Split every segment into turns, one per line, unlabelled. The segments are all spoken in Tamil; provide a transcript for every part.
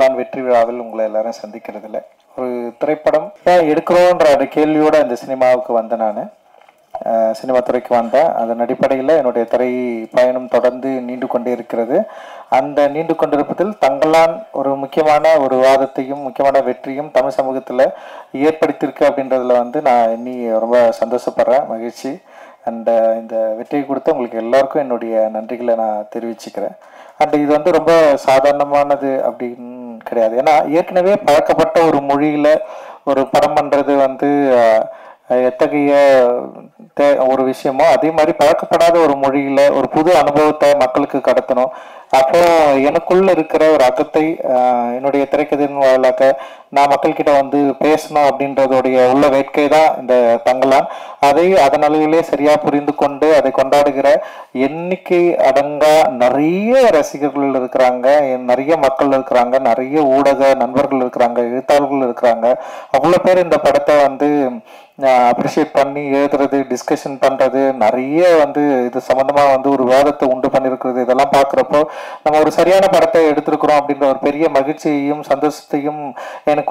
தங்கலான் வெற்றி விழாவில் உங்களை எல்லாரும் சந்திக்கிறதுல ஒரு திரைப்படம் எடுக்கிறோன்ற அந்த கேள்வியோட அந்த சினிமாவுக்கு வந்தேன். நான் சினிமா துறைக்கு வந்தேன். அதன் அடிப்படையில் என்னுடைய திரை பயணம் தொடர்ந்து நீண்டு கொண்டே இருக்கிறது. அந்த நீண்டு கொண்டிருப்பதில் தங்கலான் ஒரு முக்கியமான ஒரு வாதத்தையும் முக்கியமான வெற்றியும் தமிழ் சமூகத்தில் ஏற்படுத்தியிருக்கு அப்படின்றதுல நான் இன்னி ரொம்ப சந்தோஷப்படுறேன், மகிழ்ச்சி. அண்ட் இந்த வெற்றியை கொடுத்து உங்களுக்கு எல்லாருக்கும் என்னுடைய நன்றிகளை நான் தெரிவிச்சுக்கிறேன். அண்ட் இது ரொம்ப சாதாரணமானது அப்படின்னு கிடையாது. ஏன்னா ஏற்கனவே பழக்கப்பட்ட ஒரு மொழியில் ஒரு படம் பண்ணுறது எத்தகைய ஒரு விஷயமோ அதே மாதிரி பழக்கப்படாத ஒரு மொழியில் ஒரு புது அனுபவத்தை மக்களுக்கு கடத்தணும். அப்போ எனக்குள்ள இருக்கிற ஒரு அகத்தை என்னுடைய திரைக்கதையின் வாயிலாக நான் மக்கள்கிட்ட பேசணும் அப்படின்றதோடைய உள்ள வேட்கை தான் இந்த தங்கலான். அதை அதன் அளவிலே சரியா புரிந்து கொண்டு அதை கொண்டாடுகிற எண்ணிக்கை அடங்கா நிறைய ரசிகர்கள் இருக்கிறாங்க, நிறைய மக்கள் இருக்கிறாங்க, நிறைய ஊடக நண்பர்கள் இருக்கிறாங்க, எழுத்தாளர்கள் இருக்கிறாங்க. அவ்வளோ பேர் இந்த படத்தை அப்ரிஷியேட் பண்ணி எழுதுறது, டிஸ்கஷன் பண்றது, நிறைய இது சம்பந்தமா ஒரு விவாதத்தை உண்டு பண்ணிருக்கிறது. இதெல்லாம் பார்க்குறப்போ நம்ம ஒரு சரியான படத்தை எடுத்திருக்கிறோம் அப்படின்ற ஒரு பெரிய மகிழ்ச்சியையும் சந்தோஷத்தையும் எனக்கு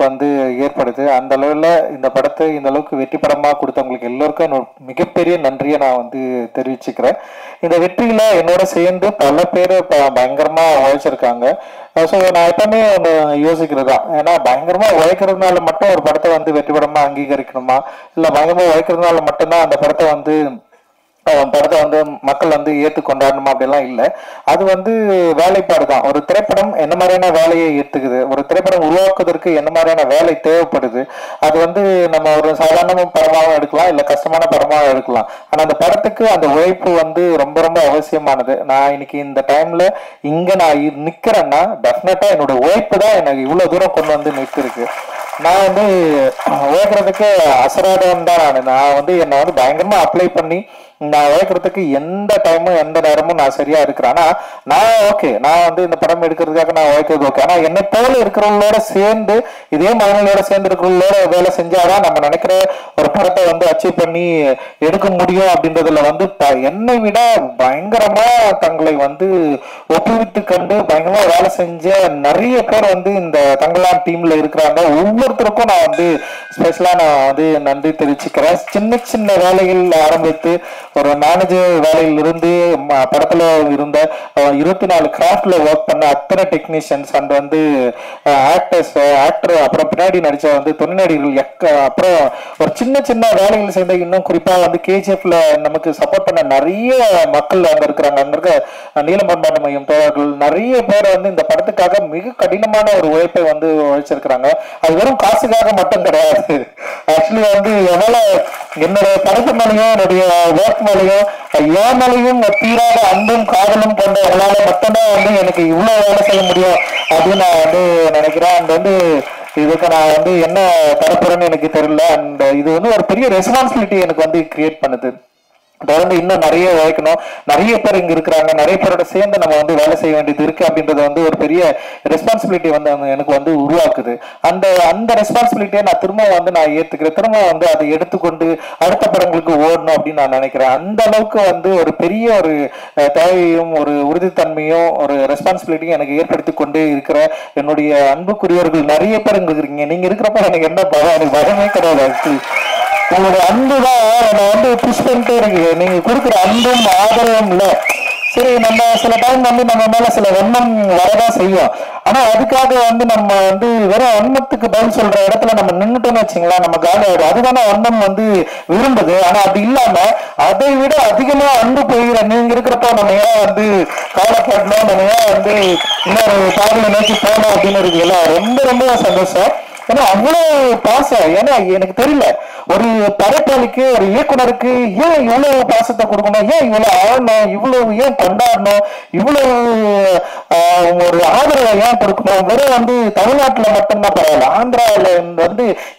ஏற்படுது. அந்த அளவில் இந்த படத்தை இந்த அளவுக்கு வெற்றி படமாக கொடுத்தவங்களுக்கு எல்லோருக்கும் என்னோட மிகப்பெரிய நன்றியை நான் தெரிவிச்சுக்கிறேன். இந்த வெற்றியில என்னோட சேர்ந்து பல பேர் பயங்கரமா உழைச்சிருக்காங்க. ஸோ நான் எப்பவுமே ஒன்று யோசிக்கிறது தான், ஏன்னா பயங்கரமா உழைக்கிறதுனால மட்டும் ஒரு படத்தை வெற்றி படமா அங்கீகரிக்கணுமா, இல்லை பயங்கரமா உழைக்கிறதுனால மட்டும்தான் அந்த படத்தை மக்கள் ஏற்று கொண்டாடணுமா அப்படிலாம் இல்லை. அது வேலைப்பாடு தான். ஒரு திரைப்படம் என்ன மாதிரியான வேலையை ஏற்றுக்குது, ஒரு திரைப்படம் உருவாக்குவதற்கு என்ன மாதிரியான வேலை தேவைப்படுது, அது நம்ம ஒரு சாதாரண படமாகவும் எடுக்கலாம், இல்லை கஷ்டமான படமாகவும் எடுக்கலாம். ஆனால் அந்த படத்துக்கு அந்த உழைப்பு ரொம்ப ரொம்ப அவசியமானது. நான் இன்னைக்கு இந்த டைம்ல இங்க நான் நிக்கிறேன்னா டெஃபினட்டா என்னோட உழைப்பு தான் எனக்கு இவ்வளவு தூரம் கொண்டு நிற்கிருக்கு. நான் உழைக்கிறதுக்கு அசராதம் தான். நான் என்னை பயங்கரமா அப்ளை பண்ணி நான் உழைக்கிறதுக்கு எந்த டைமும் எந்த நேரமும் நான் சரியா இருக்கிறேன். ஆனா நான் ஓகே, நான் இந்த படம் எடுக்கிறதுக்காக நான் உழைக்கிறது ஓகே. ஆனா என்னை போல இருக்கிறவங்களோட சேர்ந்து இதே மனநிலையோட சேர்ந்து இருக்கிறவங்களோட வேலை செஞ்சாதான் நம்ம நினைக்கிற ஒரு படத்தை அச்சீவ் பண்ணி எடுக்க முடியும். அப்படின்றதுல என்னை விட பயங்கரமா தங்களை ஒப்புவித்து கண்டு பயங்கரமா வேலை செஞ்ச நிறைய பேர் இந்த தங்கலான் டீம்ல இருக்கிறாங்க. ஒவ்வொருத்தருக்கும் நான் ஸ்பெஷலா நான் நன்றி தெரிவிச்சுக்கிறேன். சின்ன சின்ன வேலைகள் ஆரம்பித்து ஒரு மேனேஜர் வேலையில் இருந்து படத்துல இருந்த 24 கிராஃப்ட்ல ஒர்க் பண்ண அத்தனை டெக்னீஷியன்ஸ் அண்ட் ஆக்டர், அப்புறம் பின்னாடி நடிச்ச துணை நடிகர்கள், அப்புறம் ஒரு சின்ன சின்ன வேலைகள் சேர்ந்த இன்னும் குறிப்பா கேஜிஎஃப்ல நமக்கு சப்போர்ட் பண்ண நிறைய மக்கள் அங்க இருக்கிறாங்க. அங்க இருக்க நீலம் பண்பாட்டு மையம் தோழர்கள் நிறைய பேர் இந்த படத்துக்காக மிக கடினமான ஒரு உழைப்பை உழைச்சிருக்கிறாங்க. அது வெறும் காசுக்காக மட்டும் கிடையாது. ஆக்சுவலி என்னால என்னோட படத்து மேலையும் என்னுடைய ஒர்க் மேலையும் என் மேலையும் தீராத அன்பும் காதலும் கொண்டவங்களால மட்டும்தான் எனக்கு இவ்வளவு வேலை செய்ய முடியும் அப்படின்னு நான் நினைக்கிறேன். அண்ட் இதுக்கு நான் என்ன தரப்புறேன்னு எனக்கு தெரியல. அண்ட் இது ஒரு பெரிய ரெஸ்பான்சிபிலிட்டி எனக்கு கிரியேட் பண்ணுது. தொடர்ந்து இன்னும் நிறைய உழைக்கணும், நிறைய பேர் இங்க இருக்கிறாங்க, நிறைய பேரோட சேர்ந்து நம்ம வேலை செய்ய வேண்டியது இருக்கு அப்படின்றது ஒரு பெரிய ரெஸ்பான்சிபிலிட்டி எனக்கு உருவாக்குது. அந்த ரெஸ்பான்சிபிலிட்டியை நான் திரும்ப நான் ஏத்துக்கிறேன். திரும்ப அதை எடுத்துக்கொண்டு அடுத்த படங்களுக்கு ஓடணும் அப்படின்னு நான் நினைக்கிறேன். அந்த அளவுக்கு ஒரு பெரிய ஒரு தேவையும் ஒரு உறுதித்தன்மையும் ஒரு ரெஸ்பான்சிபிலிட்டியும் எனக்கு ஏற்படுத்தி கொண்டே இருக்கிற என்னுடைய அன்புக்குரியவர்கள் நிறைய பேர் இங்க இருக்கிறீங்க. நீங்க இருக்கிறப்ப எனக்கு என்ன படம், எனக்கு பயமே கிடையாது. உங்களுடைய அன்பு தான் என்னை புஷ் பண்ணிட்டே இருக்கு. நீங்க கொடுக்குற அன்பும் ஆதரவும் இல்லை. சரி, நம்ம சில டைம் நம்ம மேல சில எண்ணம் வரதான் செய்யும். ஆனா அதுக்காக நம்ம வெறும் எண்ணத்துக்கு பதில் சொல்ற இடத்துல நம்ம நின்றுட்டோம்னு வச்சுங்களேன், நம்ம காலி ஆயிடும். அதுதானே எண்ணம் விரும்புது. ஆனா அப்படி இல்லாம அதை விட அதிகமா அன்பு போகிற நீங்க இருக்கிறப்ப நம்ம ஏன் கவலைப்படணும், நம்ம ஏன் இன்னொரு பாதையை நோக்கி போகணும் அப்படின்னு இருக்குல்ல. ரொம்ப ரொம்ப சந்தோஷம். ஏன்னா அவ்வளவு பாசம். ஏன்னா எனக்கு தெரியல, ஒரு படைப்பாளிக்கு ஒரு இயக்குனருக்கு ஏன் இவ்வளவு பாசத்தை கொடுக்கணும், ஏன் இவ்வளவு ஆழணும், இவ்வளவு ஏன் கொண்டாடணும், இவ்வளவு ஒரு ஆதரவை ஏன் கொடுக்கணும். வெறும் தமிழ்நாட்டுல மட்டும்தான் பரவாயில்ல, ஆந்திராவில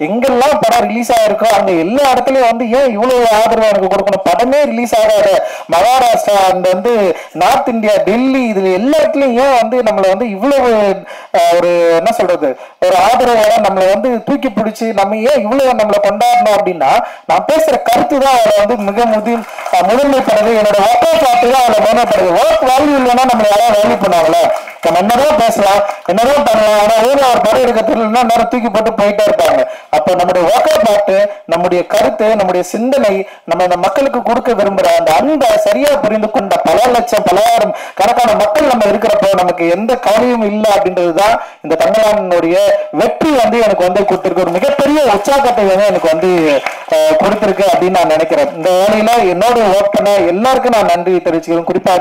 எங்கெல்லாம் படம் ரிலீஸ் ஆயிருக்கோ அங்க எல்லா இடத்துலயும் ஏன் இவ்வளவு ஆதரவு எனக்கு கொடுக்கணும். படமே ரிலீஸ் ஆகாத Maharashtra and north India, Delhi, இதுல எல்லா இடத்துலயும் ஏன் நம்மள இவ்வளவு ஒரு என்ன சொல்றது ஒரு ஆதரவோட நம்மள தூக்கி பிடிச்சி நம்ம ஏன் இவ்வளவு நம்மளை கொண்டாடணும் அப்படின்னா, நான் பேசுற கருத்து தான் அவளை மிக முதன்மைப்படுது. என்னோட ஒர்க் பார்த்து தான் அவளை மேம்படுது. ஒர்க் வேல்யூ இல்லைன்னா நம்மள யாராவது வேல்யூ பண்ணுவாங்களே. நம்ம என்னதான் பேசலாம், என்னதான் பண்ணலாம், ஆனா ஊர்ல ஒரு படம் எடுக்க தெரியலன்னா நேரம் தூக்கி போட்டு போயிட்டே இருப்பாங்க. அப்போ நம்முடைய ஒர்க்கர் பாட்டு, நம்முடைய கருத்து, நம்முடைய சிந்தனை, நம்ம இந்த மக்களுக்கு கொடுக்க விரும்புற அந்த அன்பை சரியா புரிந்து கொண்ட பல லட்சம் பலாயிரம் கணக்கான மக்கள் நம்ம இருக்கிறப்போ நமக்கு எந்த கவலையும் இல்லை அப்படின்றதுதான் இந்த தங்கலானுடைய வெற்றி வந்து எனக்கு வந்து கொடுத்திருக்கு. ஒரு மிகப்பெரிய உற்சாகத்தை வந்து எனக்கு வந்து கொடுத்திருக்கு அப்படின்னு நான் நினைக்கிறேன். இந்த வேலையில என்னோட ஒர்க் பண்ண எல்லாருக்கும் நான் நன்றி தெரிவிச்சுக்கிறேன். குறிப்பா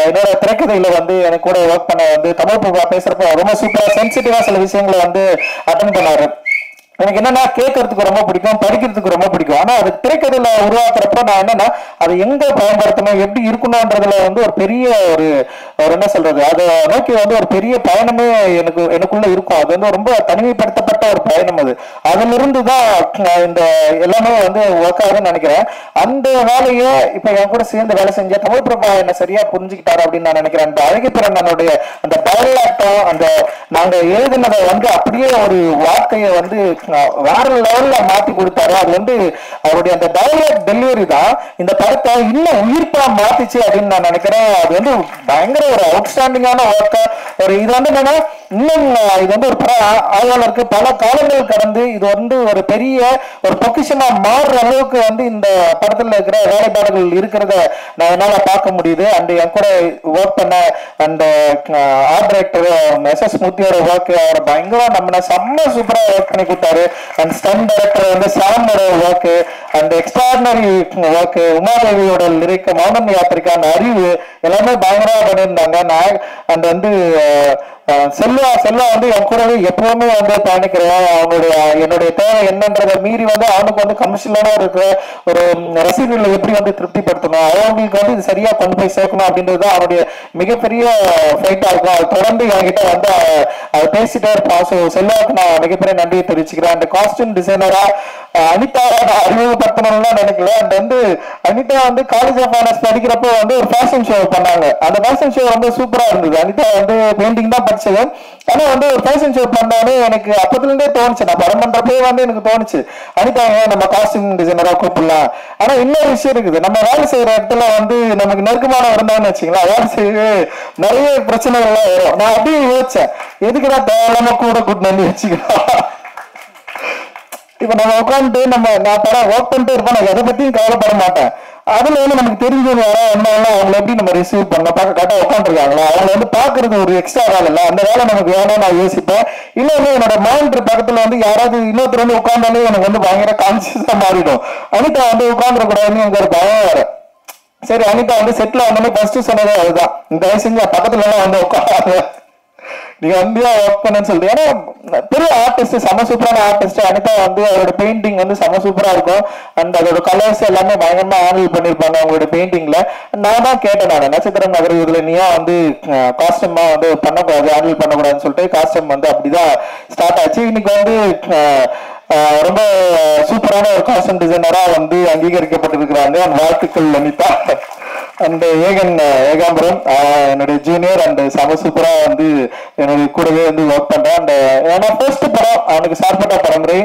என்னோட திரைக்கதையில வந்து எனக்கு கூட ஒர்க் பண்ண வந்து தமிழ் பேசுறப்ப ரொம்ப சூப்பரா சென்சிட்டிவா சில விஷயங்களை வந்து அட்டன் பண்ணாரு. எனக்கு என்னன்னா கேட்கறதுக்கு ரொம்ப பிடிக்கும், படிக்கிறதுக்கு ரொம்ப பிடிக்கும். ஆனா அது திரைக்கதையில உருவாக்குறப்ப நான் என்னன்னா அதை எங்க பயன்படுத்தணும், எப்படி இருக்கணும்ன்றதுல வந்து ஒரு பெரிய ஒரு என்ன சொல்றது, அதை நோக்கி வந்து ஒரு பெரிய பயணமே எனக்குள்ள இருக்கும். அது வந்து ரொம்ப தனிமைப்படுத்தப்பட்ட ஒரு பயணம். அதுல இருந்துதான் இந்த எல்லாமே வந்து ஒர்க் ஆகுதுன்னு நினைக்கிறேன். அந்த வேலையை இப்ப என் கூட சேர்ந்து வேலை செஞ்ச தமிழ் பிரபா என்ன சரியா புரிஞ்சுக்கிட்டாரு அப்படின்னு நான் நினைக்கிறேன். அந்த அழகிப்பிறனுடைய அந்த டயலாக்டும் அந்த நாங்க எழுதினதை வந்து அப்படியே ஒரு வார்த்தையை வந்து வேற லெவல்ல மாத்தி கொடுத்தாரு. அது வந்து அவருடைய அந்த டயலாக் டெலிவரி தான் இந்த படத்தை இன்னும் உயிர்ப்பா மாத்திச்சு அப்படின்னு நான் நினைக்கிறேன். அது வந்து பயங்கர ஒரு அவுட்ஸ்டாண்டிங்கான ஒர்க். ஒரு இது வந்து என்னன்னா இன்னும் இது வந்து ஒரு ஆய்வாளருக்கு பல காலங்கள் கடந்து இது வந்து ஒரு பெரிய ஒரு பொக்கிஷமா மாறுற அளவுக்கு வந்து இந்த படத்துல இருக்கிற வேலைப்பாடுகள் இருக்கிறத நான் என்னால பார்க்க முடியுது. அண்ட் என் கூட ஒர்க் பண்ண அந்த ஆர்ட் டைரக்டர் எஸ் மூர்த்தியோட ஒர்க் அவர் பயங்கரம் நம்ம செம்ம சூப்பரா ஒர்க் பண்ணி கொடுத்தாரு. அண்ட் ஸ்டன் டைரக்டர் வந்து சாமோட ஒர்க் அண்ட் எக்ஸ்ட்ராடினரி ஒர்க், உமாதேவியோட லிரிக், மௌனம் யாத்திரைக்கு அந்த அறிவு எல்லாமே பயங்கரமா பண்ணியிருந்தாங்க. நான் அண்ட் வந்து செல்வா வந்து என் கூடவே எப்பவுமே வந்து பயணிக்கிறேன். என்னுடைய தேவை என்னன்றதை மீறி வந்து அவனுக்கு வந்து கமர்ஷியலான இருக்கிற ஒரு ரசிகர்களை எப்படி வந்து திருப்திப்படுத்தணும், அவங்களுக்கு வந்து இது சரியா கொண்டு போய் சேர்க்கணும் அப்படின்றது அவனுடைய மிகப்பெரிய ஃபைட்டா இருக்கும். அது தொடர்ந்து என்கிட்ட வந்து அதை பேசிட்டே இருப்பான். ஸோ செல்வாவுக்கு நான் மிகப்பெரிய நன்றியை தெரிவிச்சுக்கிறேன். அந்த காஸ்டியூம் டிசைனரா அனிதா அறிமுகப்படுத்தணும்னு நினைக்கல. அண்ட் வந்து அனிதா வந்து காலேஜ் ஆஃப் ஆனர்ஸ் படிக்கிறப்போ வந்து ஒரு ஃபேஷன் ஷோ பண்ணாங்க. அந்த ஃபேஷன் ஷோ ரொம்ப சூப்பரா இருந்தது. அனிதா வந்து பெயிண்டிங் தான் படிச்சது. ஆனா வந்து ஒரு ஃபேஷன் ஷோ பண்ணாலே எனக்கு அப்பத்துல இருந்தே தோணுச்சு, நான் படம் பண்றப்பே வந்து எனக்கு தோணுச்சு அனிதா நம்ம காஸ்டியூம் டிசைனரா கூப்பிடலாம். ஆனா இன்னொரு விஷயம் இருக்குது, நம்ம வேலை செய்யற இடத்துல வந்து நமக்கு நெருக்கமான இருந்தான்னு வச்சுக்கலாம், வேலை செய்ய நிறைய பிரச்சனைகள்லாம் வரும். நான் அப்படியே யோசிச்சேன், எதுக்குதான் தேவையில்லாம கூட கூட்டு வந்து வச்சுக்கலாம். இப்ப நம்ம உட்காந்துட்டு நான் படம் ஒர்க் பண்ணிட்டு இருப்பேன், நான் எதை பத்தியும் கவலைப்பட மாட்டேன். அதுல வந்து நமக்கு தெரிஞ்சது என்ன அவங்களை எப்படி நம்ம ரிசீவ் பண்ண பார்க்க கரெக்டா உட்காந்துருக்காங்களா, அவங்களை வந்து பாக்குறது ஒரு எக்ஸ்ட்ரா வேலை இல்லை, அந்த வேலை நமக்கு வேணும்னு நான் யோசிப்பேன். இன்னொன்னு என்னோட மானிட்டர் பக்கத்துல வந்து யாராவது இன்னொருத்தர் வந்து உட்காந்தாலே எனக்கு வந்து பயங்கர கான்சியஸா மாறிடும். அனிதா வந்து உட்காந்துட கூடாதுன்னு எனக்கு ஒரு பயம் வேற. சரி, அனிதா வந்து செட்டில் வந்தோடனே ஃபர்ஸ்ட் சொன்னதே அதுதான், தயவு செஞ்சு பக்கத்துல எல்லாம் வந்து உட்காந்து நீங்க வந்து ஒர்க் பண்ணு சொல்லிட்டு. ஏன்னா பெரிய ஆர்டிஸ்ட், செம சூப்பரான ஆர்டிஸ்ட் அனிதா வந்து அவரோட பெயிண்டிங் வந்து செம சூப்பரா இருக்கும். அண்ட் அதோட கலர்ஸ் எல்லாமே பயங்கரமா ஹேண்டில் பண்ணிருப்பாங்க அவங்களோட பெயிண்டிங்ல. நான் தான் கேட்டேன், நான் நட்சத்திரம் நகர் இதுல நீயா வந்து காஸ்டியூமா வந்து பண்ணக்கூடாது, ஹேண்டில் பண்ணக்கூடாதுன்னு சொல்லிட்டு காஸ்டியூம் வந்து அப்படிதான் ஸ்டார்ட் ஆச்சு. இன்னைக்கு வந்து ரொம்ப சூப்பரான ஒரு காஸ்டியூம் டிசைனரா வந்து அங்கீகரிக்கப்பட்டிருக்கிறாங்க. வாழ்த்துக்கள் அனிதா. அண்ட் ஏகாம்பரம் என்னுடைய ஜூனியர் அண்ட் செம சூப்பரா வந்து என்னுடைய கூடவே வந்து ஒர்க் பண்றேன். அண்ட் ஏன்னா ஃபர்ஸ்ட் படம் அவனுக்கு சார்பட்ட பரம்பரை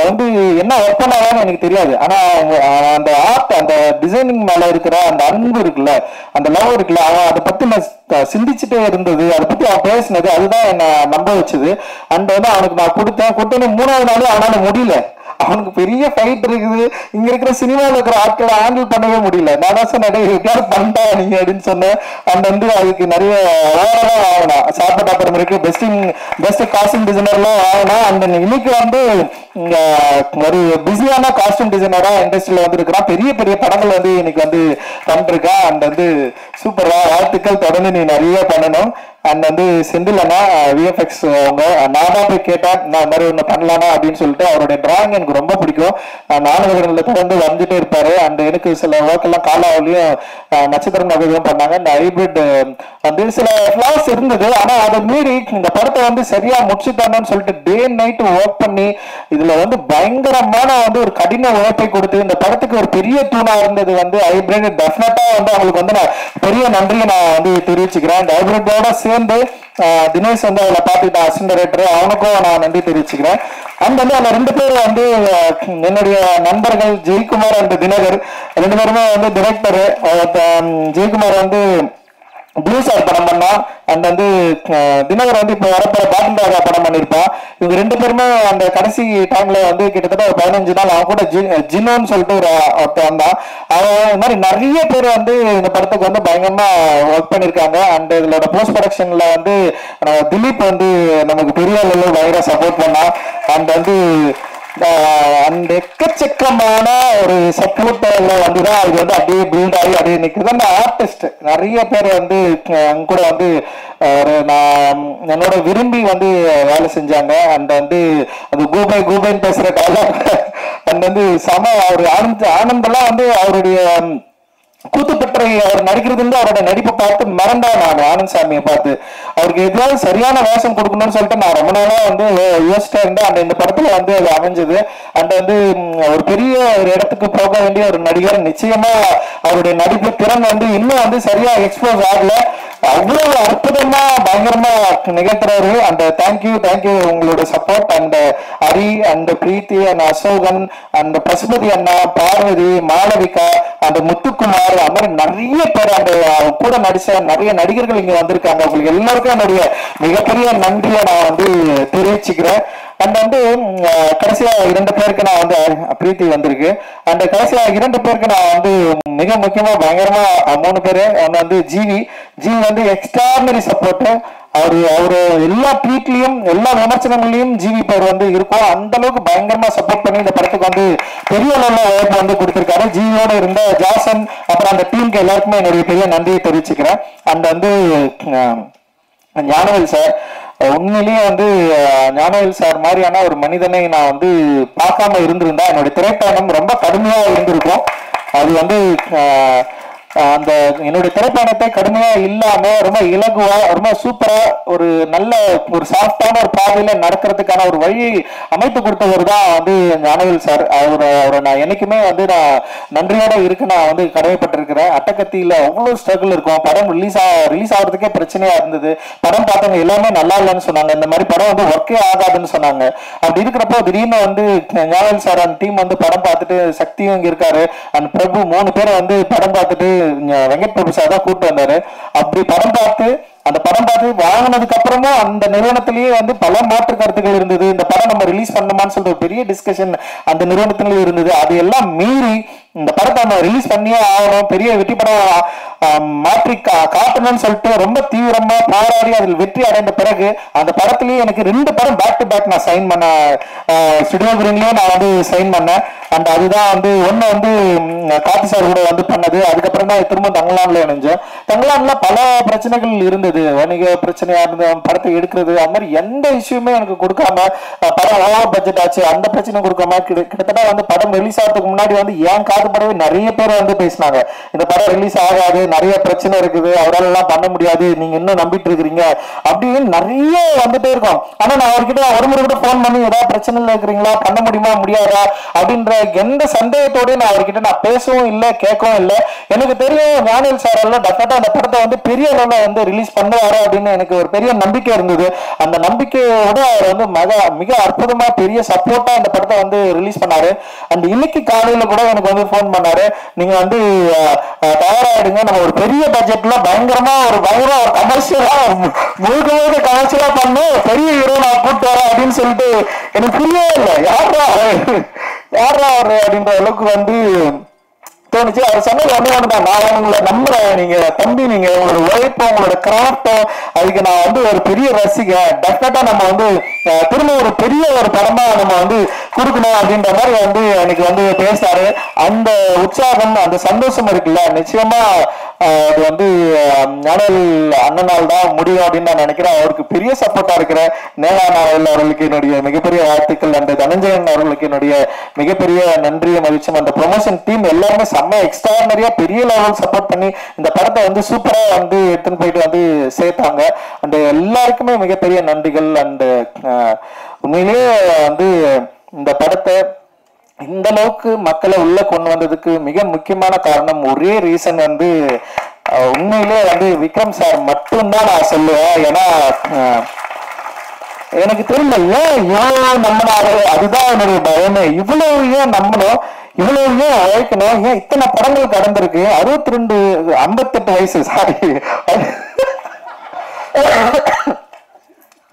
வந்து என்ன ஒர்க் பண்ணாலும் எனக்கு தெரியாது. ஆனா அந்த ஆர்ட், அந்த டிசைனிங் மேல இருக்கிற அந்த அன்பு இருக்குல்ல, அந்த லவ் இருக்குல்ல, அவன் அதை பத்தி நான் சிந்திச்சுட்டே இருந்தது, அதை பத்தி அவன் பேசினது, அதுதான் என்ன நம்ப வச்சது. அண்ட் வந்து அவனுக்கு நான் கொடுத்தேன்னு 3வது நாளே அவனால முடியல. அவனுக்கு பெரிய ஃபைட் இருக்குது, இங்க இருக்கிற சினிமாவில் இருக்கிற ஆட்களை ஹேண்டில் பண்ணவே முடியல. நான் தான் சொன்னேன், எப்படியாவது பண்ணிட்டா நீங்க அப்படின்னு சொன்னேன். அண்ட் வந்து அதுக்கு நிறைய அவார்டெல்லாம் வாங்கினா, சாப்பிட்ட அப்புறம் இருக்கு பெஸ்ட் காஸ்டியூம் டிசைனர்லாம் வாங்கினா. அந்த இன்னைக்கு வந்து ஒரு பிஸியான காஸ்டியூம் டிசைனரா இண்டஸ்ட்ரியில வந்து இருக்கிறான். பெரிய பெரிய படங்கள் வந்து இன்னைக்கு வந்து பண்ணிருக்கா. அண்ட் வந்து சூப்பரா வாழ்த்துக்கள், தொடர்ந்து நீ நிறைய பண்ணணும். அண்ட் வந்து செந்திலனா விஎஃப்எக்ஸ் அவங்க நான் தான் போய் கேட்டேன், நான் மாதிரி ஒன்று பண்ணலானா அப்படின்னு சொல்லிட்டு. அவருடைய டிராயிங் எனக்கு ரொம்ப பிடிக்கும், நாடகங்களில் தொடர்ந்து வந்துட்டே இருப்பாரு. அண்ட் எனக்கு சில ஒர்க் எல்லாம் காலாவிலையும் நட்சத்திரம் நகரம் பண்ணாங்க. இந்த ஹைபிரிட் வந்து சில ஃபிளாஸ் இருந்தது, ஆனா அதை மீறி இந்த படத்தை வந்து சரியா முடிச்சுட்டானு சொல்லிட்டு டே நைட் ஒர்க் பண்ணி இதுல வந்து பயங்கரமான வந்து ஒரு கடின உழைப்பை கொடுத்து இந்த படத்துக்கு ஒரு பெரிய தூணா இருந்தது வந்து ஹைபிரிட். டெஃபினட்டா வந்து அவங்களுக்கு வந்து நான் பெரிய நன்றியை நான் வந்து தெரிவிச்சுக்கிறேன். இந்த ஹைபிரிட்டோட சேர்ந்து தினேஷ் வந்து அதில் பார்த்துக்கிட்ட அசிஸ்டன்ட் டைரக்டர், அவனுக்கும் நான் நன்றி தெரிவிச்சுக்கிறேன். அண்ட் வந்து அந்த 2 பேர் வந்து என்னுடைய நண்பர்கள் ஜெயக்குமார் அண்ட் தினகர், 2 பேருமே வந்து டிரெக்டரு. ஜெயக்குமார் வந்து ப்ளூ ஸ்டார் படம் பண்ணா, அண்ட் வந்து தினகர் வந்து இப்போ வரப்போற பாட்டில் ராஜா படம் பண்ணியிருப்பான். இவங்க ரெண்டு பேருமே அந்த கடைசி டைம்ல வந்து கிட்டத்தட்ட ஒரு 15 நாள் அவன் கூட ஜினோன்னு சொல்லிட்டு ஒருத்தன் வந்தான். அவன் இந்த மாதிரி நிறைய பேர் வந்து இந்த படத்துக்கு வந்து பயங்கரமா ஒர்க் பண்ணியிருக்காங்க. அண்ட் இதோட போஸ்ட் ப்ரொடக்ஷன்ல வந்து திலீப் வந்து நமக்கு பெரிய அளவில் பயங்கர சப்போர்ட் பண்ணான். அண்ட் வந்து அந்த எக்கச்சக்கமான ஒரு சப்போர்ட்ல வந்துதான் அது வந்து அப்படியே பில்ட் ஆகி அப்படியே நிற்குது. அந்த ஆர்டிஸ்ட் நிறைய பேர் வந்து அங்க கூட வந்து நான் என்னோட விரும்பி வந்து வேலை செஞ்சாங்க. அண்ட் வந்து அது கூபைன்னு பேசுற டைலாக் அண்ட் வந்து சம ஒரு ஆனந்தெல்லாம் வந்து அவருடைய கூத்துப்பற்றை அவர் நடிக்கிறதுல அவரோட நடிப்பை பார்த்து மறந்தேன் நான் ஆனந்த் சாமியை பார்த்து. அவருக்கு எதாவது சரியான வேஷம் கொடுக்கணும்னு சொல்லிட்டு நான் ரொம்ப நாளா வந்து யோசிச்சிட்டே இருந்தேன். அந்த இந்த படத்துல வந்து அது அமைஞ்சது. அண்ட் வந்து ஒரு பெரிய ஒரு இடத்துக்கு போக வேண்டிய ஒரு நடிகர். நிச்சயமா அவருடைய நடிப்பு திறன் வந்து இன்னும் வந்து சரியா எக்ஸ்போஸ் ஆகல. அவ்வளவு அற்புதமா பயங்கரமா நிகழ்த்துறாரு. அந்த தேங்க்யூ உங்களோட support. And Hari and Preethi and Ashokan and Pasupathi அண்ணா, பார்வதி, மாளவிகா, அந்த முத்துக்குமார், அந்த மாதிரி நிறைய பேர் அந்த கூட நடிச்ச நிறைய நடிகர்கள் இங்க வந்திருக்காங்க. உங்களுக்கு எல்லாருக்கும் என்னுடைய மிகப்பெரிய நன்றியை நான் வந்து தெரிவிச்சுக்கிறேன். அண்ட் வந்து கடைசியா 2 பேருக்கு நான் வந்து பிரீத்தி வந்திருக்கு. அந்த கடைசியா 2 பேருக்கு நான் வந்து மிக முக்கியமா பயங்கரமா 3 பேரு. ஒன்னு வந்து ஜிவி வந்து எக்ஸ்ட்ராடனரி சப்போர்ட். அவரு எல்லா ட்வீட்லயும் எல்லா விமர்சனங்களையும் ஜிவி பேர் வந்து இருக்கும். அந்த அளவுக்கு பயங்கரமா சப்போர்ட் பண்ணி இந்த படத்துக்கு வந்து பெரிய அளவுல உழைப்பு வந்து கொடுத்திருக்காரு. ஜிவியோட இருந்த ஜாசன் அப்புறம் அந்த டீமுக்கு எல்லாருக்குமே என்னுடைய பெரிய நன்றியை தெரிவிச்சுக்கிறேன். அண்ட் வந்து ஞானவேல் சார், உண்மையிலேயே வந்து ஞானவேல் சார் மாதிரியான ஒரு மனிதனை நான் வந்து பார்க்காம இருந்திருந்தா என்னுடைய திரைப்பயணம் ரொம்ப கடுமையா இருந்திருக்கும். அது வந்து அந்த என்னுடைய திரைப்பயணத்தை கடுமையா இல்லாம ரொம்ப இலகுவா ரொம்ப சூப்பரா ஒரு நல்ல ஒரு சாஃப்டான ஒரு பாதையில நடக்கிறதுக்கான ஒரு வழி அமைத்து கொடுத்தவர் தான் வந்து ஞானவேல் சார். அவரை நான் என்னைக்குமே வந்து நான் நன்றியோட இருக்கு நான் வந்து கடமைப்பட்டிருக்கிறேன். அட்டகத்தியில அவ்வளவு ஸ்ட்ரகிள் இருக்கும். படம் ரிலீஸ் ஆகிறதுக்கே பிரச்சனையா இருந்தது. படம் பார்த்தவங்க எல்லாமே நல்லா இல்லைன்னு சொன்னாங்க. இந்த மாதிரி படம் வந்து ஒர்க்கே ஆகாதுன்னு சொன்னாங்க. அப்படி இருக்கிறப்போ திடீர்னு வந்து ஞானவேல் சார் அந்த டீம் வந்து படம் பார்த்துட்டு, சக்தியும் இங்க இருக்காரு, அந்த பிரபு 3 பேரை வந்து படம் பார்த்துட்டு வெங்கட் பிரபு சார் தான் கூப்பிட்டு வந்தாரு. அப்படி அந்த படம் பார்த்து வாங்கினதுக்கு அப்புறமும் அந்த நிறுவனத்திலேயே வந்து பல மாற்று கருத்துக்கள் இருந்தது. இந்த படம் நம்ம ரிலீஸ் பண்ணணுமான்னு சொல்லிட்டு பெரிய டிஸ்கஷன் அந்த நிறுவனத்திலேயே இருந்தது. அது எல்லாம் மீறி இந்த படத்தை நம்ம ரிலீஸ் பண்ணியே ஆகணும், பெரிய வெற்றி படம் மாற்றி காட்டணும்னு சொல்லிட்டு ரொம்ப தீவிரமா போராடி அதில் வெற்றி அடைந்த பிறகு அந்த படத்திலேயே எனக்கு 2 படம் பேக் டு பேக் நான் சைன் பண்ண ஸ்டுடியோ கிரீன்லயும் நான் வந்து சைன் பண்ணேன். அண்ட் அதுதான் வந்து ஒண்ணு வந்து கார்த்தி சார் கூட வந்து பண்ணது. அதுக்கப்புறம் தான் திரும்ப தங்கலான்ல இணைஞ்சேன். தங்கலான்ல பல பிரச்சனைகள் இருந்தது. வணிக பிரச்சனையா இருந்தது, படத்தை எடுக்கிறது, அந்த மாதிரி எந்த இஷ்யூமே எனக்கு கொடுக்காம படம் ஓவர் பட்ஜெட் ஆச்சு அந்த பிரச்சனை கொடுக்காம கிட்டத்தட்ட வந்து படம் ரிலீஸ் ஆகிறதுக்கு முன்னாடி வந்து ஏன் காதுபடவே நிறைய பேர் வந்து பேசினாங்க. இந்த படம் ரிலீஸ் ஆகாது, நிறைய பிரச்சனை இருக்குது, அவரால் எல்லாம் பண்ண முடியாது, நீங்க இன்னும் நம்பிட்டு இருக்கிறீங்க அப்படின்னு நிறைய வந்துட்டே இருக்கும். ஆனா நான் அவர்கிட்ட ஒரு முறை கூட போன் பண்ணி ஏதாவது பிரச்சனைல இருக்கிறீங்களா, பண்ண முடியுமா முடியாதா அப்படின்ற எந்த சந்தேகத்தோடய நான் அவர்கிட்ட நான் பேசவும் இல்லை, கேட்கவும் இல்லை. எனக்கு தெரியும் ஞானவேல் சார் எல்லாம் டெஃபினட்டா அந்த படத்தை வந்து பெரிய அளவுல வந்து ரிலீஸ் பண்ணுவாரு அப்படின்னு எனக்கு ஒரு பெரிய நம்பிக்கை இருந்தது. அந்த நம்பிக்கையோட அவர் வந்து மிக அற்புதமா பெரிய சப்போர்ட்டா அந்த படத்தை வந்து ரிலீஸ் பண்ணாரு. அந்த இன்னைக்கு காலையில கூட எனக்கு வந்து போன் பண்ணாரு, நீங்க வந்து தயாராயிடுங்க, நம்ம ஒரு பெரிய பட்ஜெட்ல பயங்கரமா ஒரு கமர்ஷியலா முழுக்க கமர்ஷியலா பண்ணு, பெரிய ஹீரோ நான் கூப்பிட்டு வரேன் அப்படின்னு சொல்லிட்டு எனக்கு புரியவே இல்லை. யாரா அவரு அப்படின்ற அளவுக்கு வந்து தோணுச்சு. அவர் சொன்னது ஒண்ணுதான், நான் உங்களை நம்புறேன், நீங்க தம்பி, நீங்க உங்களோட உழைப்போ உங்களோட கிராஃப்டோ அதுக்கு நான் வந்து ஒரு பெரிய ரசிகன், டெஃபினட்டா நம்ம வந்து திரும்ப ஒரு பெரிய ஒரு படமா நம்ம வந்து கொடுக்கணும் அப்படின்ற மாதிரி வந்து எனக்கு வந்து பேசினாரு. அந்த உற்சாகம் அந்த சந்தோஷம் இருக்குல்ல, நிச்சயமா அது வந்து ஞானவேல் அண்ணனால் தான் முடியும் அப்படின்னு நான் நினைக்கிறேன். அவருக்கு பெரிய சப்போர்ட்டா இருக்கிறேன். நேலா நாவல் அவர்களுக்கு என்னுடைய மிகப்பெரிய வாழ்த்துக்கள். அந்த தனஞ்சயன் அவர்களுக்கு என்னுடைய மிகப்பெரிய நன்றியை மகிழ்ச்சி. அந்த ப்ரொமோஷன் டீம் எல்லாருமே செம்ம எக்ஸ்ட்ராடனரியா பெரிய லெவல் சப்போர்ட் பண்ணி இந்த படத்தை வந்து சூப்பரா வந்து எடுத்துன்னு போயிட்டு வந்து சேர்த்தாங்க. அந்த எல்லாருக்குமே மிகப்பெரிய நன்றிகள். அந்த உண்மையிலேயே வந்து இந்த படத்தை இந்த அளவுக்கு மக்களை உள்ள கொண்டு வந்ததுக்கு மிக முக்கியமான காரணம், ஒரே ரீசன் வந்து உண்மையிலே வந்து விக்ரம் சார் மட்டும்தான் நான் சொல்லுவேன். ஏன்னா எனக்கு தெரியல ஏன் இவ்வளவு நம்பினாரு, அதுதான் என்னுடைய பயமே. இவ்வளவு ஏன் நம்பணும், இவ்வளவு ஏன் உழைக்கணும், ஏன் இத்தனை படங்கள் கடந்திருக்கு, 58 வயசு, சாரி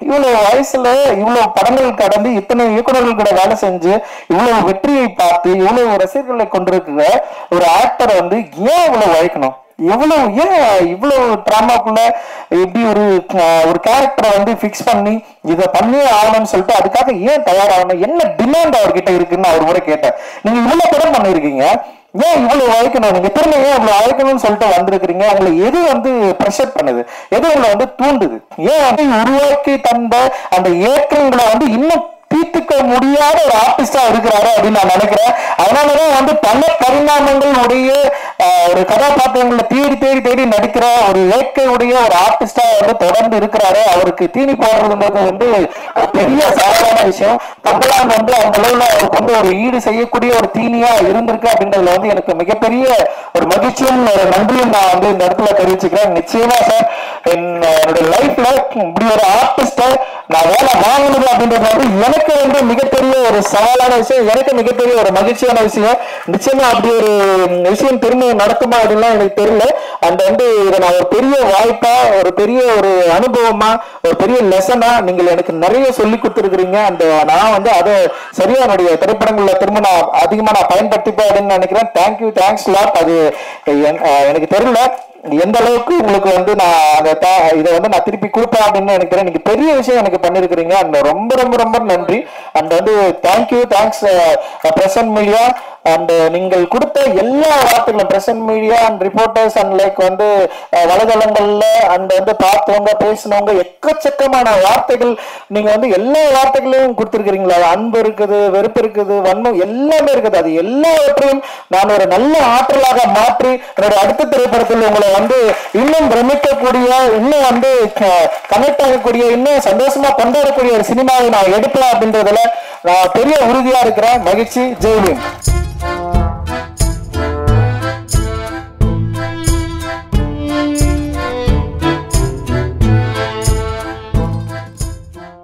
இவ்வளவு வயசுல இவ்வளவு படங்கள் கடந்து இத்தனை இயக்குநர்கள் கூட வேலை செஞ்சு இவ்வளவு வெற்றியை பார்த்து இவ்வளவு ரசிகர்களை கொண்டிருக்கிற ஒரு ஆக்டரை வந்து ஏன் இவ்வளவு உழைக்கணும்? இவ்வளவு டிராமாக்குள்ள இப்படி ஒரு கேரக்டரை வந்து பிக்ஸ் பண்ணி இதை பண்ணியே ஆகணும்னு சொல்லிட்டு அதுக்காக ஏன் தயாராகணும்? என்ன டிமாண்ட் அவர்கிட்ட இருக்குன்னு அவர் கூட கேட்டேன். நீங்க இவ்வளவு படம் பண்ணிருக்கீங்க, ஏன் இவ்வளவு உழைக்கணும்? நீங்க திரும்ப ஏன் இவ்வளவு உழைக்கணும்னு சொல்லிட்டு வந்திருக்கிறீங்க? உங்களை எது வந்து ப்ரெஷர் பண்ணுது? எது உங்களை வந்து தூண்டுது? ஏன் வந்து உருவாக்கி தந்த அந்த ஏக்கங்களை வந்து இன்னும் தீர்த்துக்க முடியாத ஒரு ஆர்டிஸ்டா இருக்கிறாரு அப்படின்னு நான் நினைக்கிறேன். அதனாலதான் வந்து பல பரிணாமங்களுடைய ஒரு கதாபாத்திரங்களை தேடி தேடி தேடி நடிக்கிற ஒரு இயற்கையுடைய ஒரு ஆர்டிஸ்டா வந்து தொடர்ந்து இருக்கிறாரு. அவருக்கு தீனி போடுறதுன்றது வந்து பெரிய சாதாரண விஷயம். கமலான் வந்து அந்த அளவுல அவருக்கு வந்து ஒரு ஈடு செய்யக்கூடிய ஒரு தீனியா இருந்திருக்கு அப்படின்றதுல வந்து எனக்கு மிகப்பெரிய ஒரு மகிழ்ச்சியும் ஒரு நன்றியும் நான் வந்து இந்த இடத்துல தெரிவிச்சுக்கிறேன். நிச்சயமா சார், என்னுடைய லைஃப்ல இப்படி ஒரு ஆர்டிஸ்ட நான் வேலை வாங்கினது அப்படின்றது வந்து எனக்கு வந்து மிகப்பெரிய ஒரு சவாலான விஷயம், எனக்கு மிகப்பெரிய ஒரு மகிழ்ச்சியான விஷயம். நிச்சயமா அப்படி ஒரு விஷயம் திரும்ப நடக்குமா அப்படின்லாம் எனக்கு தெரியல. அந்த வந்து இதை நான் ஒரு பெரிய வாய்ப்பா, ஒரு பெரிய ஒரு அனுபவமா, ஒரு பெரிய லெசனா நீங்கள் எனக்கு நிறைய சொல்லி கொடுத்துருக்கிறீங்க. அந்த நான் வந்து அதை சரியா என்னுடைய திரைப்படங்கள்ல திரும்ப நான் அதிகமா நான் பயன்படுத்திப்பேன் அப்படின்னு நினைக்கிறேன். Thank you, thanks lot. அது எனக்கு தெரியல எந்த அளவுக்கு உங்களுக்கு வந்து நான் இதை வந்து நான் திருப்பி கொடுப்பேன் அப்படின்னு நினைக்கிறேன். நீங்க பெரிய விஷயம் எனக்கு பண்ணிருக்கிறீங்க. அந்த ரொம்ப ரொம்ப ரொம்ப நன்றி. அண்ட் வந்து thank you, thanks present media. And நீங்கள் கொடுத்த எல்லா வார்த்தைகளும் present media and reporters and like வந்து வலைதளங்கள்ல அண்ட் வந்து பார்த்தவங்க பேசினவங்க எக்கச்சக்கமான வார்த்தைகள் நீங்க வந்து எல்லா வார்த்தைகளையும் கொடுத்துருக்கிறீங்களா? அன்பு இருக்குது, வெறுப்பு இருக்குது, வன்மம் எல்லாமே இருக்குது. அது எல்லாவற்றையும் நான் ஒரு நல்ல ஆற்றலாக மாற்றி என்னோட அடுத்த திரைப்படத்தில் உங்களை வந்து இன்னும் பிரமிக்கக்கூடிய, இன்னும் வந்து கனெக்ட் ஆகக்கூடிய, இன்னும் சந்தோஷமா கொண்டாடக்கூடிய ஒரு சினிமாவை நான் எடுப்பேன் அப்படின்றதுல நான் பெரிய உறுதியா இருக்கிறேன். மகிழ்ச்சி. ஜெய்ஹிந்த்.